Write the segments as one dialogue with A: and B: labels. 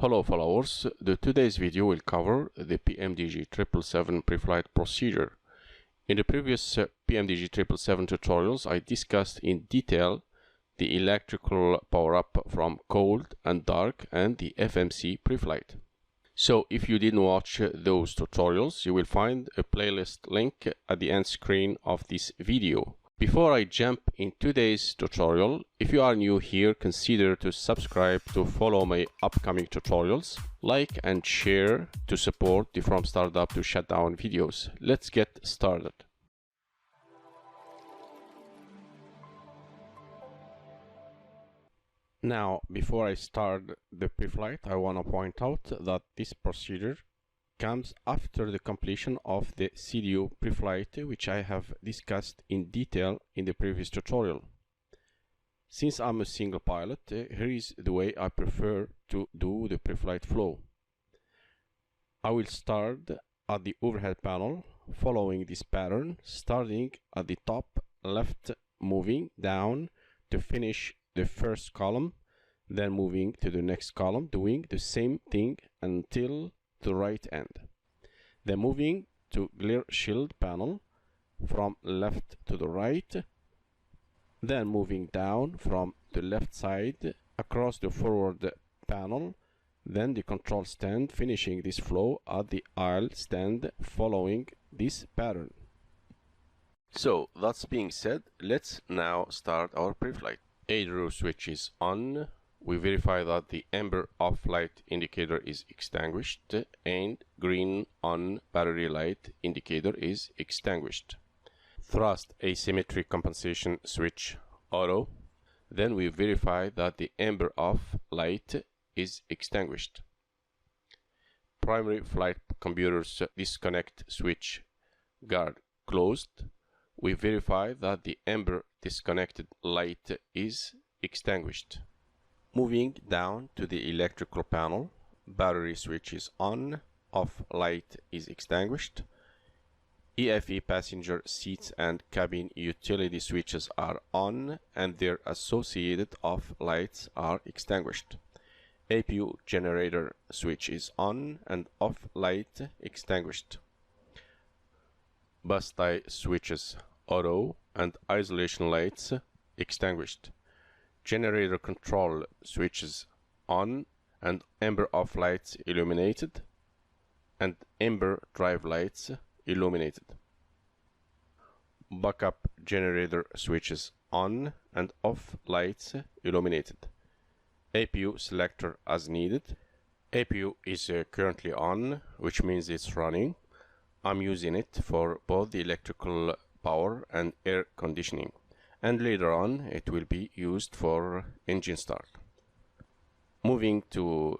A: Hello followers, today's video will cover the PMDG 777 pre-flight procedure. In the previous PMDG 777 tutorials, I discussed in detail the electrical power-up from cold and dark and the FMC pre-flight. So if you didn't watch those tutorials, you will find a playlist link at the end screen of this video. Before I jump in today's tutorial, if you are new here, consider to subscribe to follow my upcoming tutorials, like and share to support the From Startup to Shutdown videos. Let's get started. Now, before I start the pre-flight, I want to point out that this procedure comes after the completion of the CDU pre-flight, which I have discussed in detail in the previous tutorial. Since I'm a single pilot, here is the way I prefer to do the pre-flight flow. I will start at the overhead panel, following this pattern, starting at the top left, moving down to finish the first column, then moving to the next column, doing the same thing until the right end. Then moving to glare shield panel from left to the right, then moving down from the left side across the forward panel, then the control stand, finishing this flow at the aisle stand following this pattern. So that's being said, let's now start our pre-flight. Aero switch is on. We verify that the amber off light indicator is extinguished and green on battery light indicator is extinguished. Thrust asymmetry compensation switch auto. Then we verify that the amber off light is extinguished. Primary flight computers disconnect switch guard closed. We verify that the amber disconnected light is extinguished. Moving down to the electrical panel, battery switch is on, off light is extinguished. EFE passenger seats and cabin utility switches are on and their associated off lights are extinguished. APU generator switch is on and off light extinguished. Bus tie switches auto and isolation lights extinguished. Generator control switches on and amber off lights illuminated and amber drive lights illuminated. Backup generator switches on and off lights illuminated. APU selector as needed. APU is currently on, which means it's running. I'm using it for both the electrical power and air conditioning, and later on it will be used for engine start. Moving to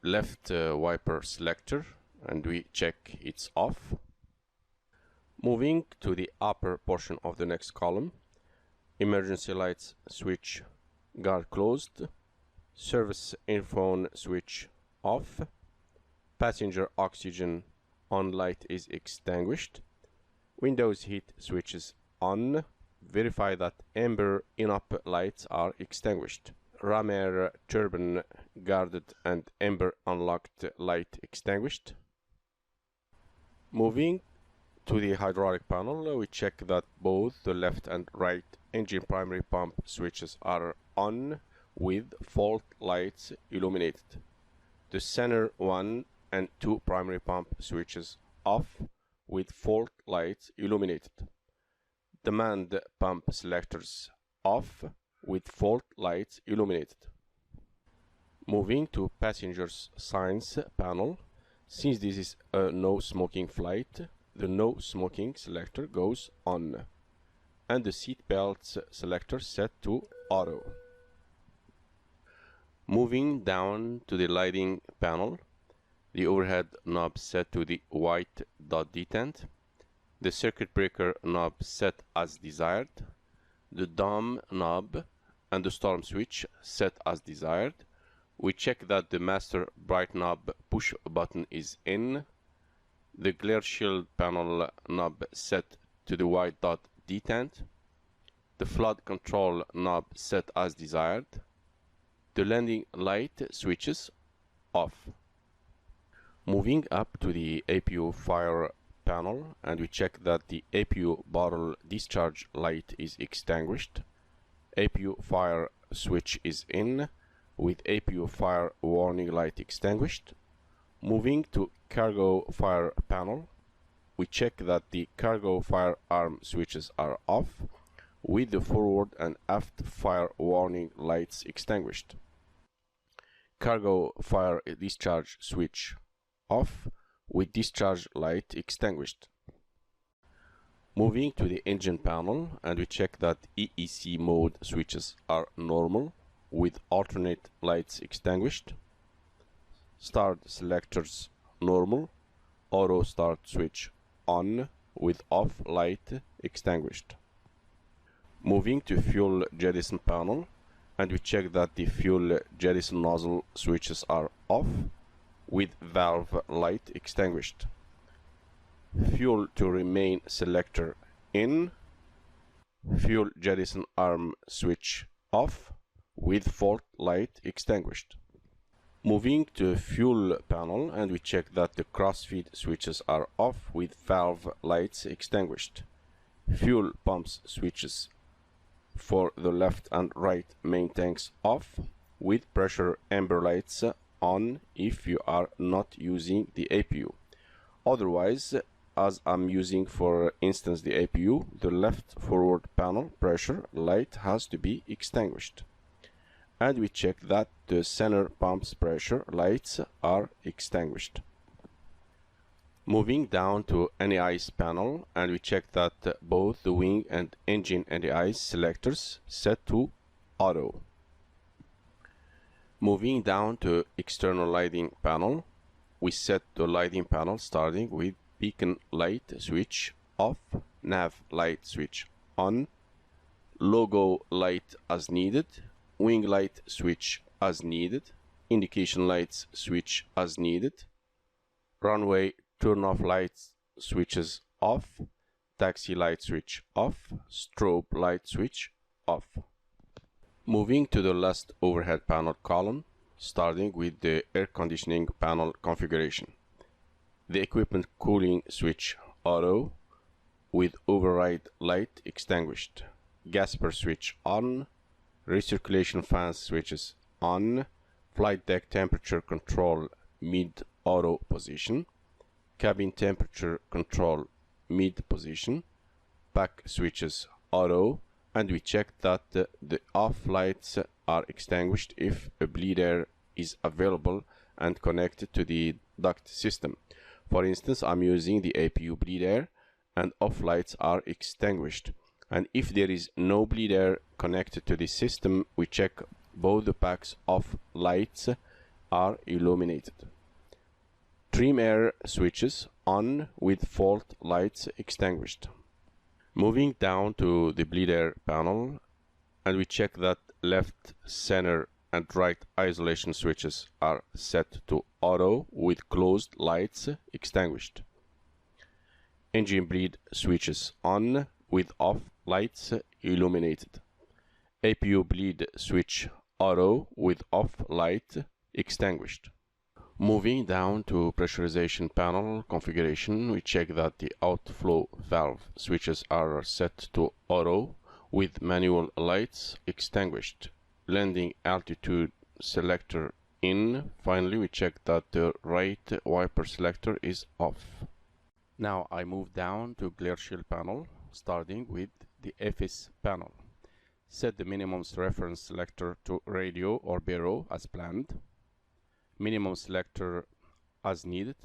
A: left wiper selector and we check it's off. Moving to the upper portion of the next column, emergency lights switch guard closed, service infone switch off, passenger oxygen on light is extinguished, windows heat switches on. Verify that amber in-up lights are extinguished. Ram air turbine guarded and amber unlocked light extinguished. Moving to the hydraulic panel, we check that both the left and right engine primary pump switches are on with fault lights illuminated. The center 1 and 2 primary pump switches off with fault lights illuminated. Demand pump selectors off with fault lights illuminated. Moving to passengers signs panel, since this is a no smoking flight, the no smoking selector goes on and the seat belts selector set to auto. Moving down to the lighting panel, the overhead knob set to the white dot detent, the circuit breaker knob set as desired, the dome knob and the storm switch set as desired. We check that the master bright knob push button is in, the glare shield panel knob set to the white dot detent, the flood control knob set as desired, the landing light switches off. Moving up to the APU fire panel, and we check that the APU bottle discharge light is extinguished. APU fire switch is in with APU fire warning light extinguished. Moving to cargo fire panel, we check that the cargo fire arm switches are off with the forward and aft fire warning lights extinguished. Cargo fire discharge switch off with discharge light extinguished. Moving to the engine panel, and we check that EEC mode switches are normal with alternate lights extinguished. Start selectors normal. Auto start switch on with off light extinguished. Moving to fuel jettison panel, and we check that the fuel jettison nozzle switches are off with valve light extinguished. Fuel to remain selector in. Fuel jettison arm switch off with fault light extinguished. Moving to fuel panel, and we check that the crossfeed switches are off with valve lights extinguished. Fuel pumps switches for the left and right main tanks off with pressure amber lights on if you are not using the APU. Otherwise, as I'm using for instance the APU, the left forward panel pressure light has to be extinguished. And we check that the center pumps pressure lights are extinguished. Moving down to NAIs panel, and we check that both the wing and engine NAIs selectors set to auto. Moving down to external lighting panel, we set the lighting panel starting with beacon light switch off, nav light switch on, logo light as needed, wing light switch as needed, indication lights switch as needed, runway turn off lights switches off, taxi light switch off, strobe light switch off. Moving to the last overhead panel column, starting with the air conditioning panel configuration. The equipment cooling switch auto with override light extinguished, gasper switch on, recirculation fans switches on, flight deck temperature control mid auto position, cabin temperature control mid position, pack switches auto, and we check that the off lights are extinguished if a bleed air is available and connected to the duct system. For instance, I'm using the APU bleed air and off lights are extinguished. And if there is no bleed air connected to the system, we check both the packs off lights are illuminated. Trim air switches on with fault lights extinguished. Moving down to the bleed air panel, and we check that left, center and right isolation switches are set to auto with closed lights extinguished. Engine bleed switches on with off lights illuminated. APU bleed switch auto with off light extinguished. Moving down to pressurization panel configuration, we check that the outflow valve switches are set to auto with manual lights extinguished. Landing altitude selector in. Finally, we check that the right wiper selector is off. Now I move down to glare shield panel, starting with the FS panel. Set the minimum reference selector to radio or bureau as planned. Minimum selector as needed.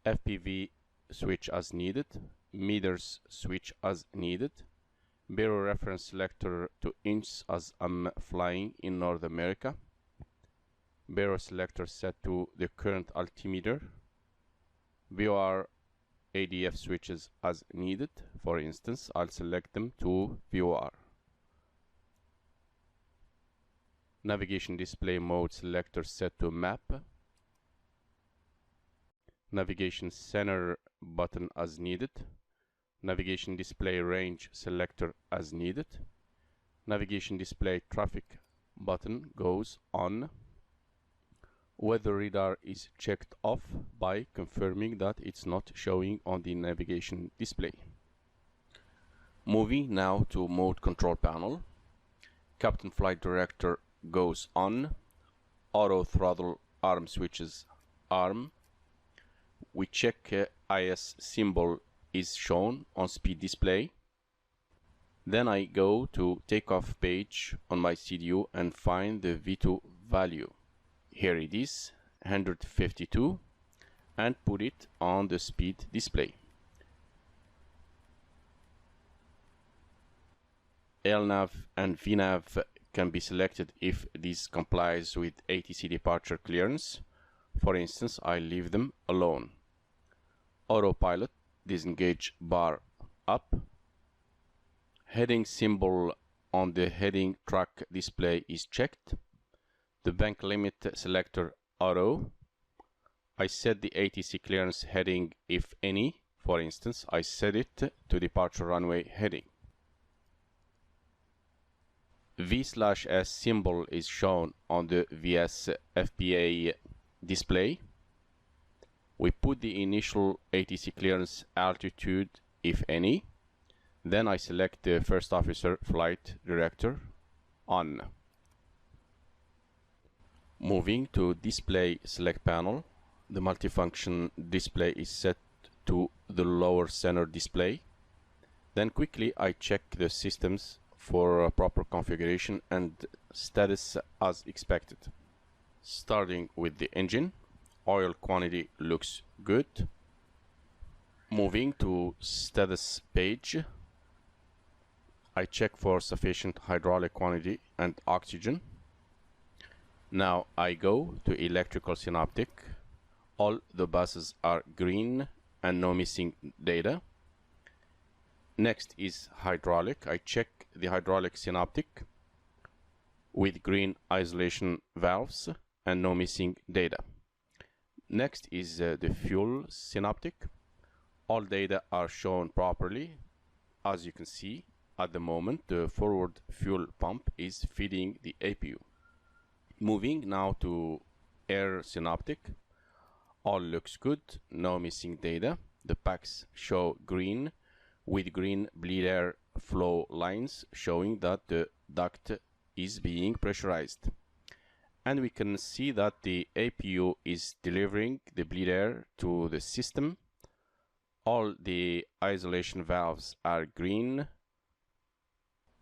A: FPV switch as needed. Meters switch as needed. Bureau reference selector to inch as I'm flying in North America. Bureau selector set to the current altimeter. VOR ADF switches as needed. For instance, I'll select them to VOR. Navigation display mode selector set to map. Navigation center button as needed. Navigation display range selector as needed. Navigation display traffic button goes on. Weather radar is checked off by confirming that it's not showing on the navigation display. Moving now to mode control panel. Captain Flight Director goes on. Auto throttle arm switches arm. We check IS symbol is shown on speed display. Then I go to takeoff page on my CDU and find the V2 value. Here it is, 152, and put it on the speed display. LNAV and VNAV can be selected if this complies with ATC departure clearance. For instance, I leave them alone. Autopilot disengage bar up. Heading symbol on the heading track display is checked. The bank limit selector auto. I set the ATC clearance heading if any. For instance, I set it to departure runway heading. V/S symbol is shown on the VS FPA display. We put the initial ATC clearance altitude if any. Then I select the First Officer Flight Director on. Moving to display select panel, the multifunction display is set to the lower center display. Then quickly I check the systems for proper configuration and status as expected. Starting with the engine, oil quantity looks good. Moving to status page, I check for sufficient hydraulic quantity and oxygen. Now I go to electrical synoptic. All the buses are green and no missing data. Next is hydraulic. I check the hydraulic synoptic with green isolation valves and no missing data. Next is the fuel synoptic. All data are shown properly. As you can see, at the moment the forward fuel pump is feeding the APU. Moving now to air synoptic. All looks good, no missing data. The packs show green with green bleed air flow lines showing that the duct is being pressurized. And we can see that the APU is delivering the bleed air to the system. All the isolation valves are green.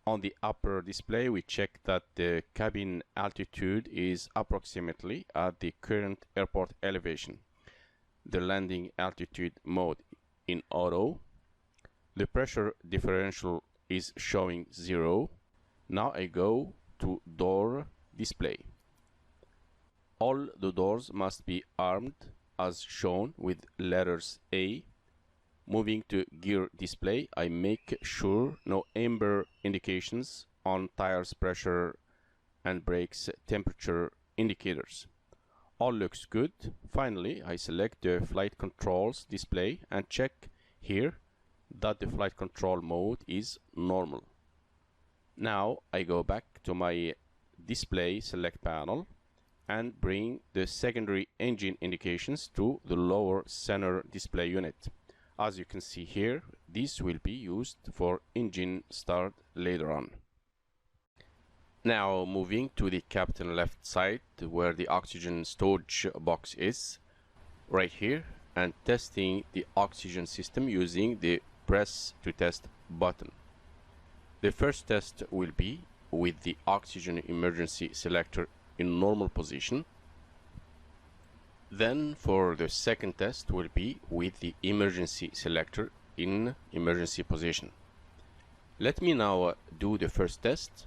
A: On the upper display, we check that the cabin altitude is approximately at the current airport elevation. The landing altitude mode in auto. The pressure differential is showing 0. Now I go to door display. All the doors must be armed as shown with letters A. Moving to gear display, I make sure no amber indications on tires pressure and brakes temperature indicators. All looks good. Finally, I select the flight controls display and check here that the flight control mode is normal. Now I go back to my display select panel and bring the secondary engine indications to the lower center display unit. As you can see here, this will be used for engine start later on. Now moving to the captain left side where the oxygen storage box is, right here, and testing the oxygen system using the press to test button. The first test will be with the oxygen emergency selector in normal position. Then for the second test will be with the emergency selector in emergency position. Let me now do the first test.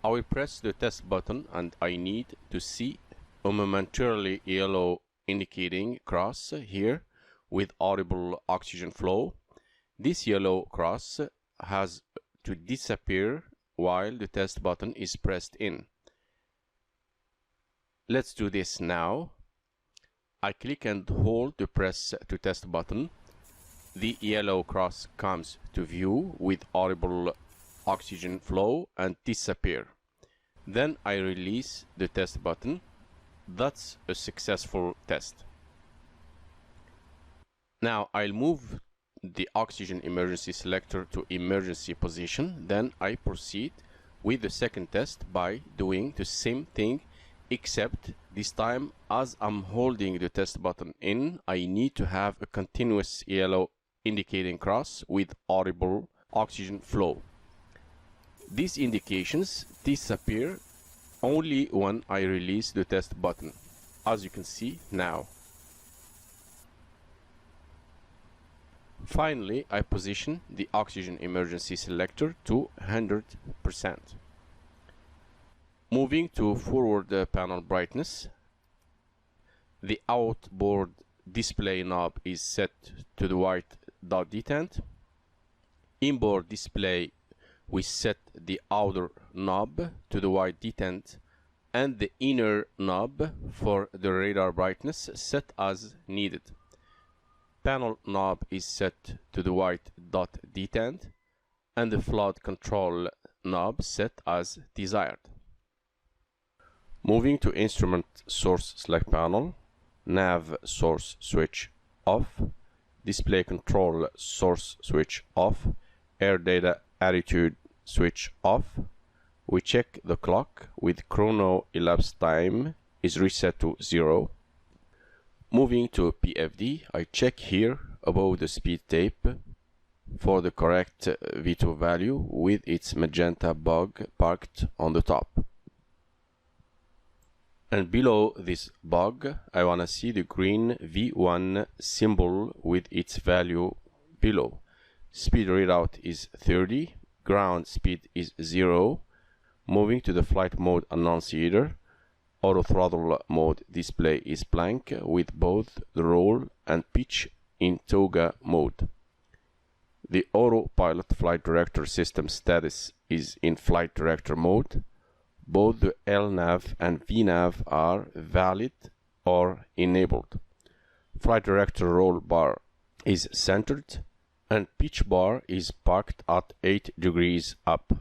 A: I will press the test button and I need to see a momentarily yellow indicating cross here with audible oxygen flow. This yellow cross has to disappear while the test button is pressed in. Let's do this now. I click and hold the press to test button. The yellow cross comes to view with audible oxygen flow and disappear. Then I release the test button. That's a successful test. Now I'll move the oxygen emergency selector to emergency position. Then I proceed with the second test by doing the same thing, except this time as I'm holding the test button in, I need to have a continuous yellow indicating cross with audible oxygen flow. These indications disappear only when I release the test button, as you can see now. Finally, I position the oxygen emergency selector to 100%. Moving to forward panel brightness, the outboard display knob is set to the white dot detent. Inboard display, we set the outer knob to the white detent, and the inner knob for the radar brightness set as needed. Panel knob is set to the white dot detent, and the flood control knob set as desired. Moving to instrument source select panel, nav source switch off, display control source switch off, air data attitude switch off. We check the clock with chrono elapsed time is reset to 0. Moving to PFD, I check here above the speed tape for the correct V2 value with its magenta bug parked on the top. And below this bug, I want to see the green V1 symbol with its value below. Speed readout is 30, ground speed is 0. Moving to the flight mode annunciator, auto throttle mode display is blank with both the roll and pitch in toga mode. The autopilot flight director system status is in flight director mode. Both the LNAV and VNAV are valid or enabled. Flight director roll bar is centered and pitch bar is parked at 8 degrees up.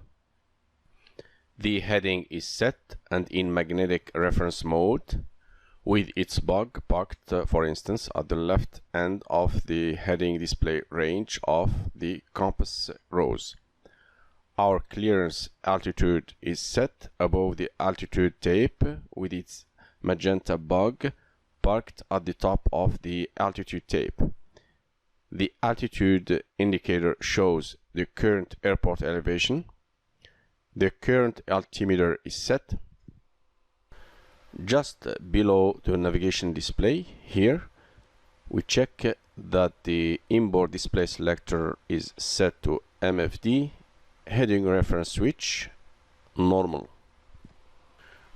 A: The heading is set and in magnetic reference mode with its bug parked, for instance, at the left end of the heading display range of the compass rose. Our clearance altitude is set above the altitude tape with its magenta bug parked at the top of the altitude tape. The altitude indicator shows the current airport elevation. The current altimeter is set. Just below the navigation display here, we check that the inboard display selector is set to MFD, heading reference switch, normal.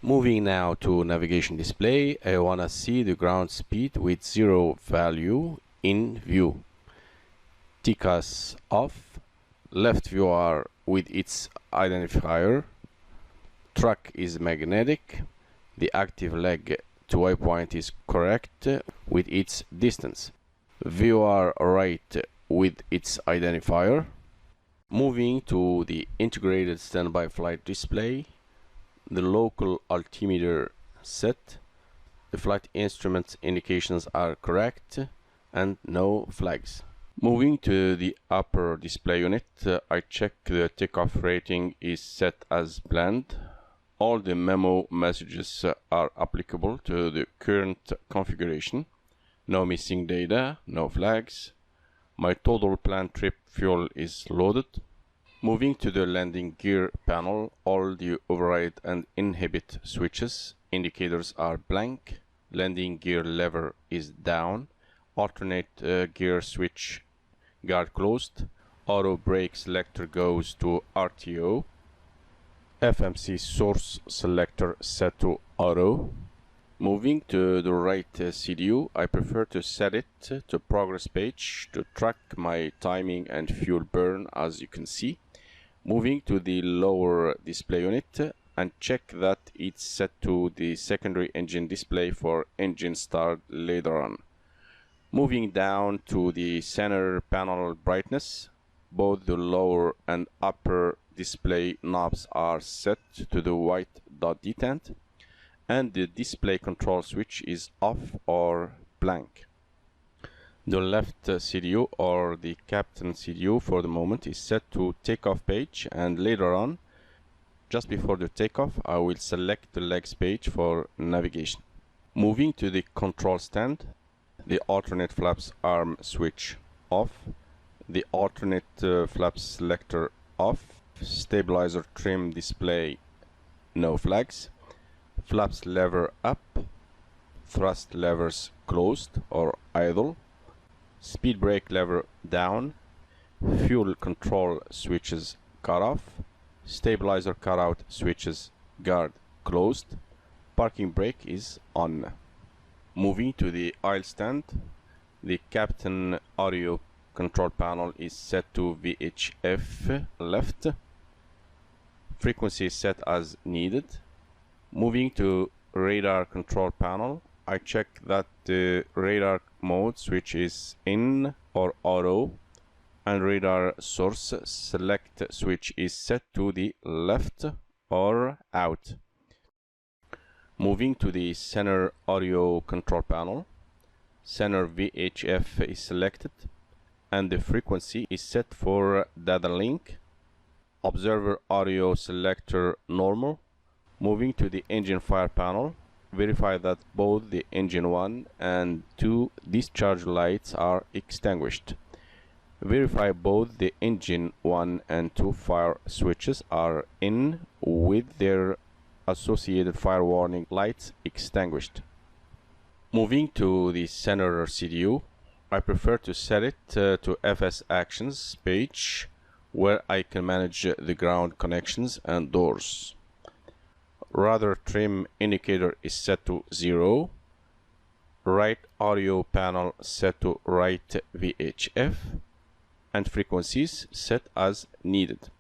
A: Moving now to navigation display, I want to see the ground speed with 0 value in view. TCAS off, left VOR with its identifier, track is magnetic, the active leg to waypoint is correct with its distance, VOR right with its identifier. Moving to the integrated standby flight display, the local altimeter set, the flight instruments indications are correct and no flags. Moving to the upper display unit, I check the takeoff rating is set as planned. All the memo messages are applicable to the current configuration. No missing data, no flags. My total planned trip fuel is loaded. Moving to the landing gear panel, all the override and inhibit switches indicators are blank. Landing gear lever is down. Alternate gear switch guard closed. Auto brake selector goes to RTO. FMC source selector set to auto. Moving to the right CDU, I prefer to set it to progress page to track my timing and fuel burn, as you can see. Moving to the lower display unit and check that it's set to the secondary engine display for engine start later on. Moving down to the center panel brightness, both the lower and upper display knobs are set to the white dot detent, and the display control switch is off or blank. The left CDU or the captain CDU for the moment is set to takeoff page, and later on, just before the takeoff, I will select the legs page for navigation. Moving to the control stand, the alternate flaps arm switch off, the alternate flaps selector off, stabilizer trim display no flags, flaps lever up, thrust levers closed or idle, speed brake lever down, fuel control switches cut off, stabilizer cutout switches guard closed, parking brake is on. Moving to the aisle stand, the captain audio control panel is set to VHF left, frequency is set as needed. Moving to radar control panel, I check that the radar mode switch is in or auto, and radar source select switch is set to the left or out. Moving to the center audio control panel, center VHF is selected and the frequency is set for data link. Observer audio selector normal. Moving to the engine fire panel, verify that both the engine 1 and 2 discharge lights are extinguished. Verify both the engine 1 and 2 fire switches are in with their associated fire warning lights extinguished. Moving to the center CDU, I prefer to set it to FS Actions page, where I can manage the ground connections and doors. Radar trim indicator is set to 0. Right audio panel set to right VHF, and frequencies set as needed.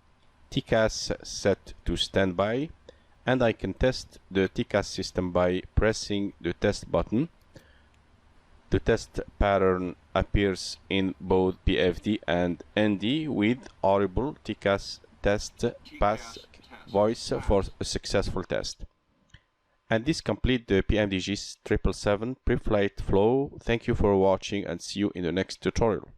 A: TCAS set to standby, and I can test the TCAS system by pressing the test button. The test pattern appears in both PFD and ND with audible TCAS test pass voice for a successful test. And this completes the PMDG 777 Preflight Flow. Thank you for watching and see you in the next tutorial.